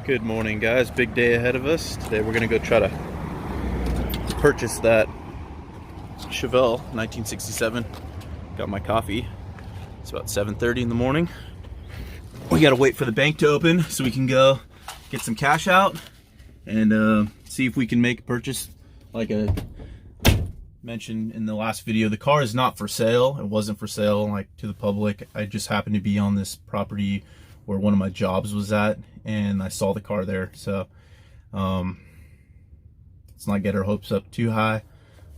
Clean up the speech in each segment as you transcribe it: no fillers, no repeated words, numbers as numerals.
Good morning, guys. Big day ahead of us. Today we're going to go try to purchase that Chevelle 1967. Got my coffee. It's about 7:30 in the morning. We got to wait for the bank to open so we can go get some cash out and see if we can make a purchase. Like I mentioned in the last video, the car is not for sale. It wasn't for sale like to the public. I just happened to be on this property where one of my jobs was at, and I saw the car there. So let's not get our hopes up too high,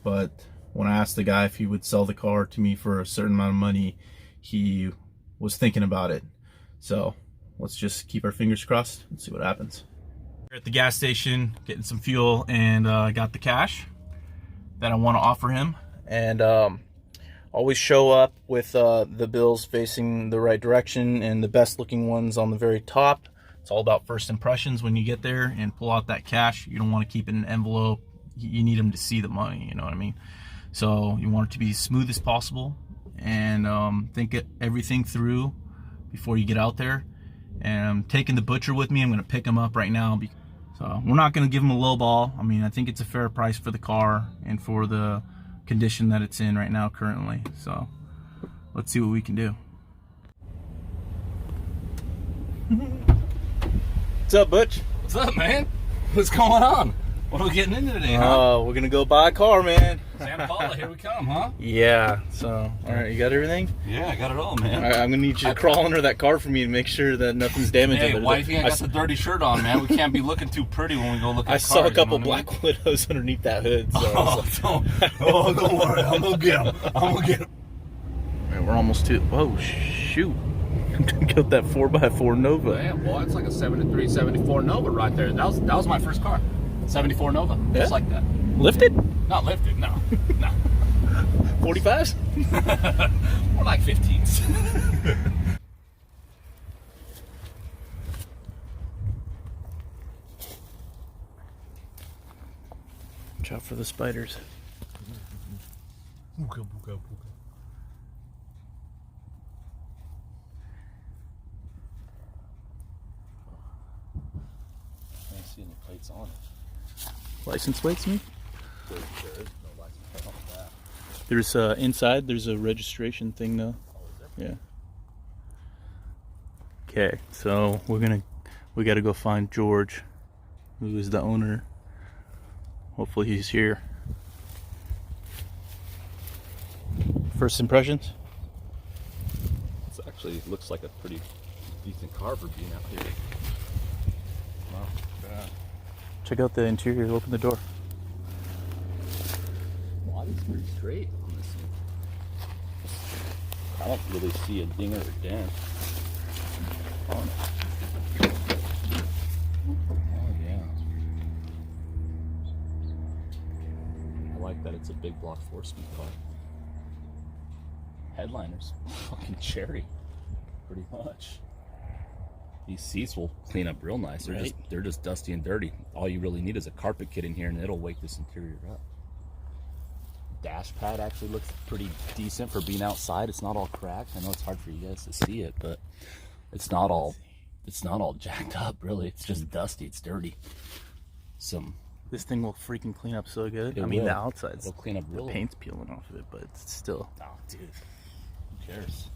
but when I asked the guy if he would sell the car to me for a certain amount of money, he was thinking about it. So let's just keep our fingers crossed and see what happens. We're at the gas station getting some fuel, and I got the cash that I want to offer him. And always show up with the bills facing the right direction and the best looking ones on the very top. It's all about first impressions when you get there and pull out that cash. You don't want to keep it in an envelope. You need them to see the money, you know what I mean? So you want it to be as smooth as possible, and think everything through before you get out there. And I'm taking the butcher with me. I'm going to pick him up right now. So we're not going to give him a low ball. I mean, I think it's a fair price for the car and for the condition that it's in right now currently. So let's see what we can do. What's up, Butch? What's up, man? What's going on? What are we getting into today, huh? We're gonna go buy a car, man. San Paula, here we come, huh? Yeah. So, all right, you got everything? Yeah, I got it all, man. All right, I'm gonna need you to crawl under that car for me and make sure that nothing's damaged. Hey, wifey, I got the dirty shirt on, man. We can't be looking too pretty when we go look at cars. I saw a couple you know what black widows underneath that hood. So don't worry. I'm gonna get them. I'm gonna get them. Man, we're almost to. Whoa, shoot! Got that 4x4 Nova. Yeah, boy, it's like a 73, 74 Nova right there. That was my first car. 74 Nova, yeah? Just like that. Lifted? Not lifted, no. No. 45s? More like 15s. Watch out for the spiders. Booga, booga, booga. I ain't seeing the plates on it. License plates, me? There is no license plate on that. There's inside. There's a registration thing though. Oh, is there? Yeah. Okay, so we gotta go find George, who is the owner. Hopefully he's here. First impressions? It actually looks like a pretty decent car for being out here. Wow. Yeah. Check out the interior. Open the door. Body's pretty straight on this thing. I don't really see a ding or a dent on it. Oh yeah. I like that it's a big block 4-speed car. Headliners fucking cherry, pretty much. These seats will clean up real nice. They're just dusty and dirty. All you really need is a carpet kit in here, and it'll wake this interior up. Dash pad actually looks pretty decent for being outside. It's not all cracked. I know it's hard for you guys to see it, but it's not all jacked up, really. It's just dusty. It's dirty. This thing will freaking clean up so good. I mean, the outside's, it'll clean up real. The paint's peeling off of it, but it's still. Oh, dude. Who cares?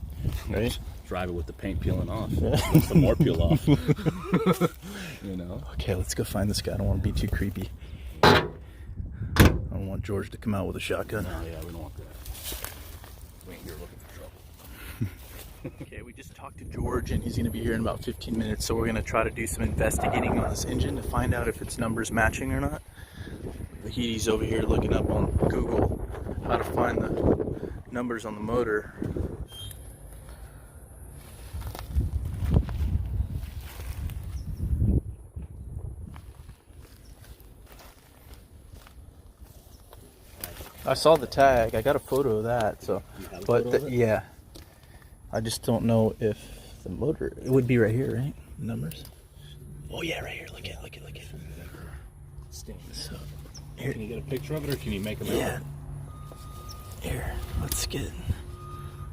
Right? Drive it with the paint peeling off. Yeah. Some more peel off. You know? Okay, let's go find this guy. I don't want to be too creepy. I don't want George to come out with a shotgun. Oh, yeah, we don't want that. We ain't here looking for trouble. Okay, we just talked to George, and he's going to be here in about 15 minutes, so we're going to try to do some investigating on this engine to find out if its numbers matching or not. He's over here looking up on Google how to find the numbers on the motor. I saw the tag. I got a photo of that. So, but yeah, I just don't know if the motor. It would be right here, right? Numbers. Oh yeah, right here. Look at. So, here. Can you get a picture of it, or can you make a Yeah. Here, let's get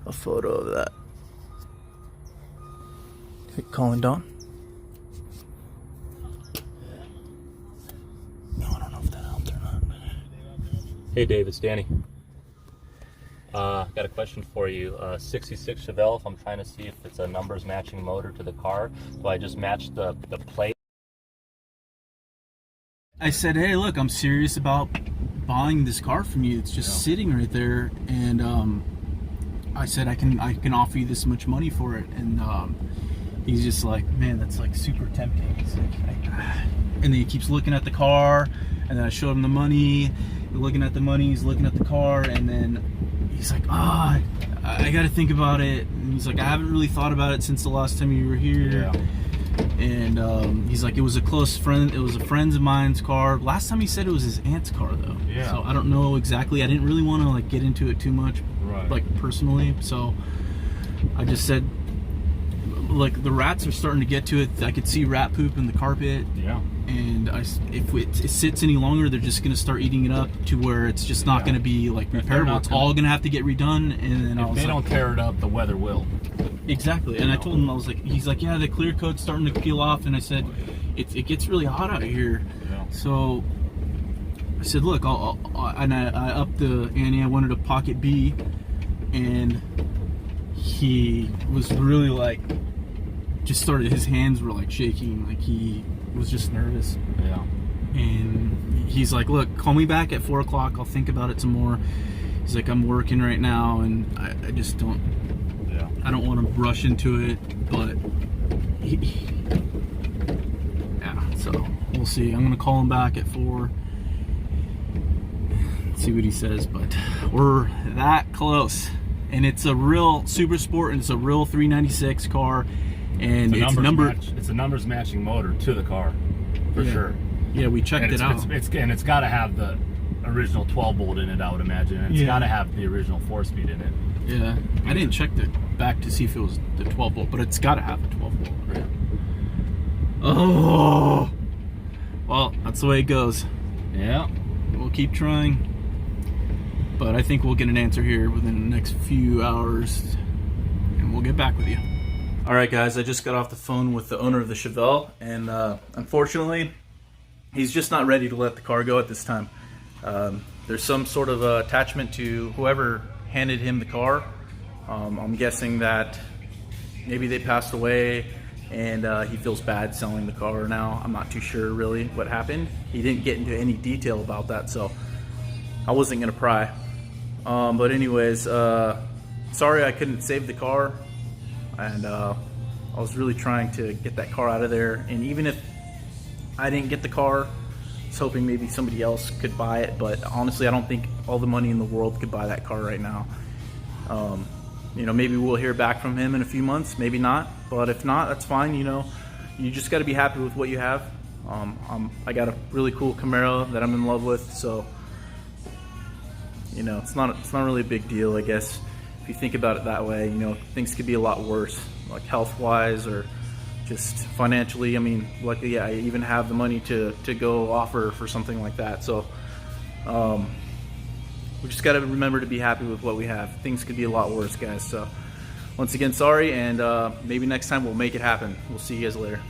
a photo of that. Calling Dawn. Hey Dave, it's Danny. Got a question for you. 66 Chevelle, if I'm trying to see if it's a numbers matching motor to the car, do I just match the plate? I said, hey, look, I'm serious about buying this car from you. It's just sitting right there, and I said I can offer you this much money for it, and he's just like, man, that's like super tempting. He's like, and then he keeps looking at the car, and then I showed him the money. Looking at the money, he's looking at the car, and then he's like, I got to think about it. And he's like, I haven't really thought about it since the last time you were here. Yeah. And he's like, it was a close friend. It was a friend of mine's car. Last time he said it was his aunt's car, though. Yeah. So I don't know exactly. I didn't really want to like get into it too much, like personally. So I just said, like, the rats are starting to get to it. I could see rat poop in the carpet. Yeah. And if it sits any longer, they're just going to start eating it up to where it's just not going to be like repairable. It's all going to have to get redone. And then if they don't tear it up, the weather will. Exactly. And I told him, I was like, he's like, yeah, the clear coat's starting to peel off. And I said, it gets really hot out here. Yeah. So I said, look, and I upped the ante. I wanted a pocket B, and he was really like, just started, his hands were like shaking, like he was just nervous. Yeah. And he's like, look, call me back at 4 o'clock. I'll think about it some more. He's like, I'm working right now, and I just don't, I don't want to rush into it, but yeah, so we'll see. I'm gonna call him back at 4, see what he says, but we're that close. And it's a real super sport, and it's a real 396 car, and it's a numbers matching motor to the car, for sure. Yeah, we checked it out. It's got to have the original 12 bolt in it, I would imagine. And it's got to have the original 4-speed in it. Yeah, I didn't check it back to see if it was the 12 volt, but it's got to have the 12 volt. Right. Oh, well, that's the way it goes. Yeah, we'll keep trying, but I think we'll get an answer here within the next few hours, and we'll get back with you. All right, guys, I just got off the phone with the owner of the Chevelle, and unfortunately, he's just not ready to let the car go at this time. There's some sort of attachment to whoever handed him the car. I'm guessing that maybe they passed away, and he feels bad selling the car now. I'm not too sure really what happened. He didn't get into any detail about that, so I wasn't gonna pry. But anyways, sorry I couldn't save the car, and I was really trying to get that car out of there. And even if I didn't get the car, I was hoping maybe somebody else could buy it, but honestly I don't think all the money in the world could buy that car right now. You know, maybe we'll hear back from him in a few months, maybe not, but if not, that's fine. You know, you just got to be happy with what you have. I got a really cool Camaro that I'm in love with, so you know, it's not really a big deal, I guess, if you think about it that way. You know, things could be a lot worse, like health-wise or just financially. I mean, luckily I even have the money to go offer for something like that. So we just got to remember to be happy with what we have. Things could be a lot worse, guys. So once again, sorry, and maybe next time we'll make it happen. We'll see you guys later.